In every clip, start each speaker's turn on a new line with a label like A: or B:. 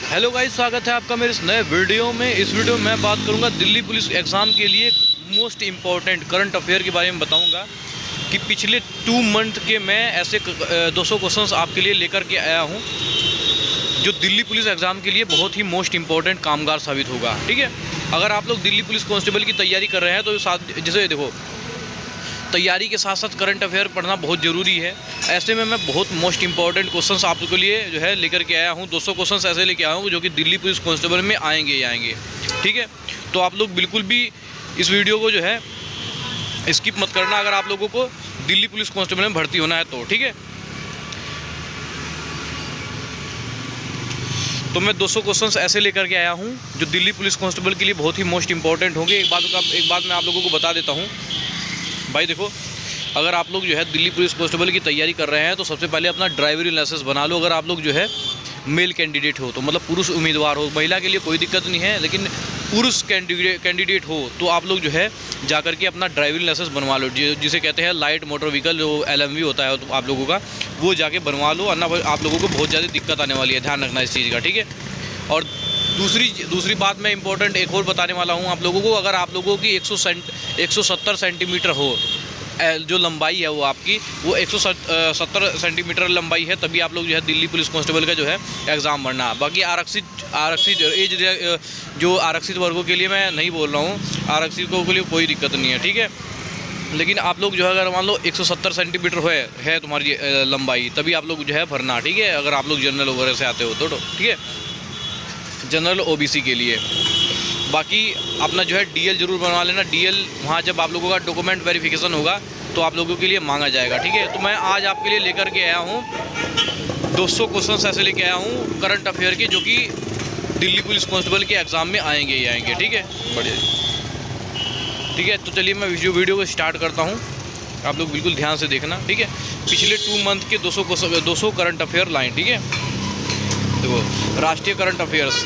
A: Hello guys, स्वागत है आपका मेरे इस नए वीडियो में। इस वीडियो में मैं बात करूंगा दिल्ली पुलिस एग्ज़ाम के लिए मोस्ट इम्पॉर्टेंट करंट अफेयर के बारे में बताऊंगा कि पिछले 2 मंथ के मैं ऐसे 200 क्वेश्चंस आपके लिए लेकर के आया हूं जो दिल्ली पुलिस एग्ज़ाम के लिए बहुत ही मोस्ट इम्पॉर्टेंट कामगार साबित होगा। ठीक है, अगर आप लोग दिल्ली पुलिस कांस्टेबल की तैयारी कर रहे हैं तो जैसे देखो, तैयारी के साथ साथ करंट अफेयर पढ़ना बहुत ज़रूरी है। ऐसे में मैं बहुत मोस्ट इंपॉर्टेंट क्वेश्चंस आपके लिए जो है लेकर के आया हूँ। 200 क्वेश्चंस ऐसे लेके आया हूँ जो कि दिल्ली पुलिस कांस्टेबल में आएंगे ही आएंगे। ठीक है, तो आप लोग बिल्कुल भी इस वीडियो को जो है स्किप मत करना अगर आप लोगों को दिल्ली पुलिस कांस्टेबल में भर्ती होना है तो। ठीक है, तो मैं 200 क्वेश्चंस ऐसे लेकर के आया हूँ जो दिल्ली पुलिस कांस्टेबल के लिए बहुत ही मोस्ट इंपॉर्टेंट होंगे। एक बात मैं आप लोगों को बता देता हूँ भाई। देखो, अगर आप लोग जो है दिल्ली पुलिस कांस्टेबल की तैयारी कर रहे हैं तो सबसे पहले अपना ड्राइविंग लाइसेंस बना लो। अगर आप लोग जो है मेल कैंडिडेट हो तो मतलब पुरुष उम्मीदवार हो, महिला के लिए कोई दिक्कत नहीं है, लेकिन पुरुष कैंडिडेट हो तो आप लोग जो है जाकर के अपना ड्राइविंग लाइसेंस बनवा लो, जिसे कहते हैं लाइट मोटर व्हीकल, जो LMV होता है तो आप लोगों का, वो जाके बनवा लो, वरना आप लोगों को बहुत ज़्यादा दिक्कत आने वाली है। ध्यान रखना इस चीज़ का। ठीक है, और दूसरी बात मैं इंपॉर्टेंट एक और बताने वाला हूँ आप लोगों को। अगर आप लोगों की 170 सेंटीमीटर हो जो लंबाई है, वो आपकी वो 170 सेंटीमीटर लंबाई है, तभी आप लोग जो है दिल्ली पुलिस कांस्टेबल का जो है एग्ज़ाम भरना। बाकी आरक्षित एज जो आरक्षित वर्गों के लिए मैं नहीं बोल रहा हूँ, आरक्षितों के लिए कोई दिक्कत नहीं है। ठीक है, लेकिन आप लोग जो है अगर मान लो 170 सेंटीमीटर है तुम्हारी लंबाई, तभी आप लोग जो है भरना। ठीक है, अगर आप लोग जनरल वगैरह से आते हो तो ठीक है, जनरल OBC के लिए। बाकी अपना जो है DL ज़रूर बनवा लेना। DL वहाँ जब आप लोगों का डॉक्यूमेंट वेरिफिकेशन होगा तो आप लोगों के लिए मांगा जाएगा। ठीक है, तो मैं आज आपके लिए लेकर के आया हूँ 200 क्वेश्चन ऐसे लेके आया हूँ करंट अफेयर के, जो कि दिल्ली पुलिस कांस्टेबल के एग्ज़ाम में आएंगे ही आएंगे। ठीक है, बढ़िया। ठीक है, तो चलिए मैं वीडियो को स्टार्ट करता हूँ, आप लोग बिल्कुल ध्यान से देखना। ठीक है, पिछले 2 मंथ के 200 करंट अफेयर लाइन। ठीक है, देखो, राष्ट्रीय current affairs.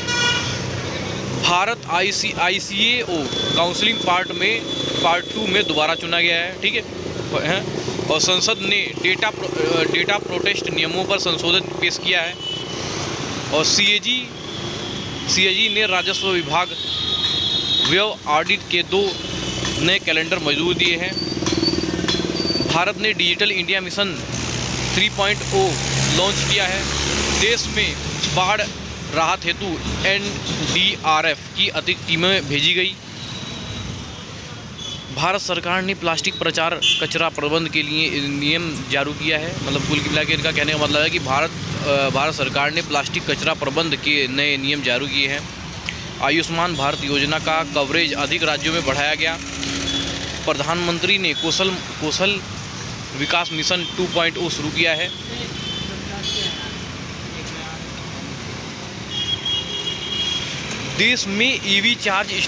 A: Bharat ICAO counselling part 2 में दोबारा चुना गया है। ठीक है, और संसद ने डेटा प्रोटेस्ट नियमों पर संशोधन पेश किया है। और CAG ने राजस्व विभाग व्यय ऑडिट के 2 नए कैलेंडर मंजूर दिए हैं। भारत ने डिजिटल इंडिया मिशन 3.0 लॉन्च किया है। देश में बाढ़ राहत हेतु NDRF की अतिरिक्त टीमें भेजी गई। भारत सरकार ने प्लास्टिक प्रचार कचरा प्रबंधन के लिए नियम जारी किया है। मतलब कुल मिला के इनका कहने का मतलब है कि भारत सरकार ने प्लास्टिक कचरा प्रबंधन के नए नियम जारी किए हैं। आयुष्मान भारत योजना का कवरेज अधिक राज्यों में बढ़ाया गया। प्रधानमंत्री ने कौशल विकास मिशन 2.0 शुरू किया है। देश में EV चार्जिंग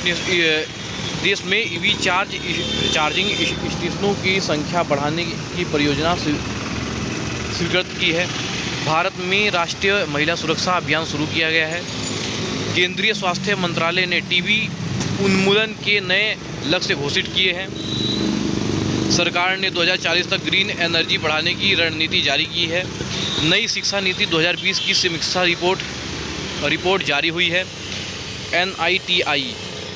A: स्टेशनों की संख्या बढ़ाने की परियोजना स्वीकृत की है। भारत में राष्ट्रीय महिला सुरक्षा अभियान शुरू किया गया है। केंद्रीय स्वास्थ्य मंत्रालय ने TB उन्मूलन के नए लक्ष्य घोषित किए हैं। सरकार ने 2040 तक ग्रीन एनर्जी बढ़ाने की रणनीति जारी की है। नई शिक्षा नीति 2020 की समीक्षा रिपोर्ट जारी हुई है। NITI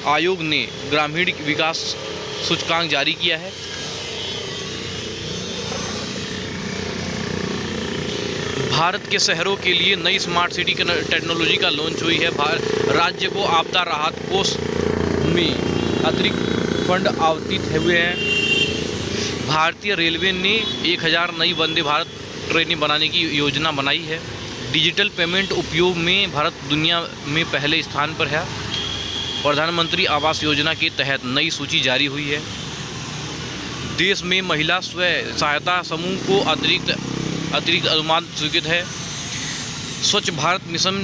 A: आयोग ने ग्रामीण विकास सूचकांक जारी किया है। भारत के शहरों के लिए नई स्मार्ट सिटी टेक्नोलॉजी का लॉन्च हुई है। राज्य को आपदा राहत कोष में अतिरिक्त फंड आवंटित हुए हैं। भारतीय रेलवे ने 1000 नई वंदे भारत ट्रेनें बनाने की योजना बनाई है। डिजिटल पेमेंट उपयोग में भारत दुनिया में पहले स्थान पर है। प्रधानमंत्री आवास योजना के तहत नई सूची जारी हुई है। देश में महिला स्व सहायता समूह को अतिरिक्त अनुदान स्वीकृत है। स्वच्छ भारत मिशन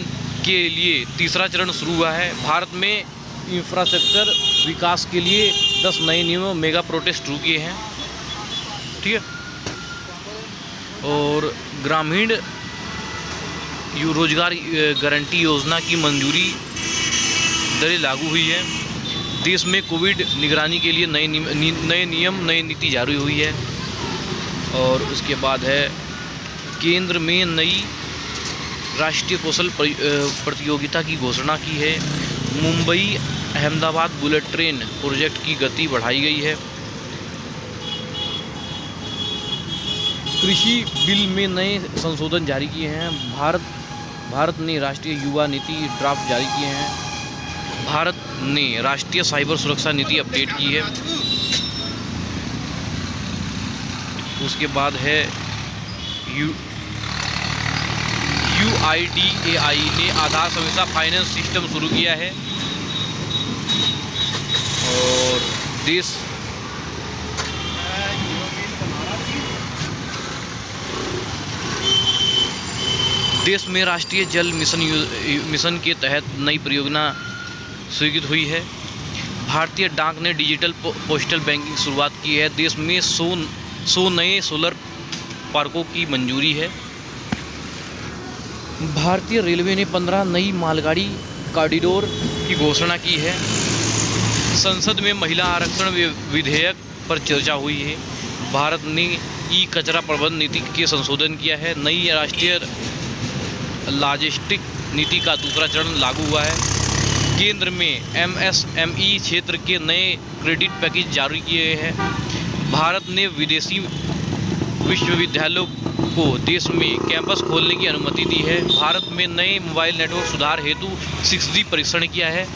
A: के लिए तीसरा चरण शुरू हुआ है। भारत में इंफ्रास्ट्रक्चर विकास के लिए 10 नए नियमों मेगा प्रोजेक्ट शुरू किए हैं। ठीक है, और ग्रामीण रोजगार गारंटी योजना की मंजूरी दरें लागू हुई है। देश में कोविड निगरानी के लिए नए नियम नई नीति जारी हुई है। और उसके बाद है केंद्र में नई राष्ट्रीय कौशल प्रतियोगिता की घोषणा की है। Mumbai Ahmedabad bullet train project की गति बढ़ाई गई है। कृषि बिल में नए संशोधन जारी किए हैं। भारत ने राष्ट्रीय युवा नीति ड्राफ्ट जारी किए हैं। भारत ने राष्ट्रीय साइबर सुरक्षा नीति अपडेट की है। उसके बाद है UIDAI ने आधार समीक्षा फाइनेंस सिस्टम शुरू किया है। और देश में राष्ट्रीय जल मिशन के तहत नई परियोजना स्वीकृत हुई है। भारतीय डाक ने डिजिटल पोस्टल बैंकिंग शुरुआत की है। देश में 100 नए सोलर पार्कों की मंजूरी है। भारतीय रेलवे ने 15 नई मालगाड़ी कॉरिडोर की घोषणा की है। संसद में महिला आरक्षण विधेयक पर चर्चा हुई है। भारत ने ई कचरा प्रबंधन नीति के संशोधन किया है। नई राष्ट्रीय लॉजिस्टिक नीति का दूसरा चरण लागू हुआ है। केंद्र में MSME क्षेत्र के नए क्रेडिट पैकेज जारी किए हैं। भारत ने विदेशी विश्वविद्यालयों को देश में कैंपस खोलने की अनुमति दी है। भारत में नए मोबाइल नेटवर्क सुधार हेतु 6G परीक्षण किया है।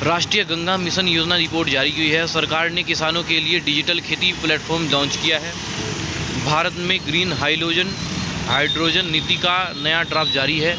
A: राष्ट्रीय गंगा मिशन योजना रिपोर्ट जारी की है। सरकार ने किसानों के लिए डिजिटल खेती प्लेटफॉर्म लॉन्च किया है। भारत में ग्रीन हाइड्रोजन नीति का नया ड्राफ्ट जारी है।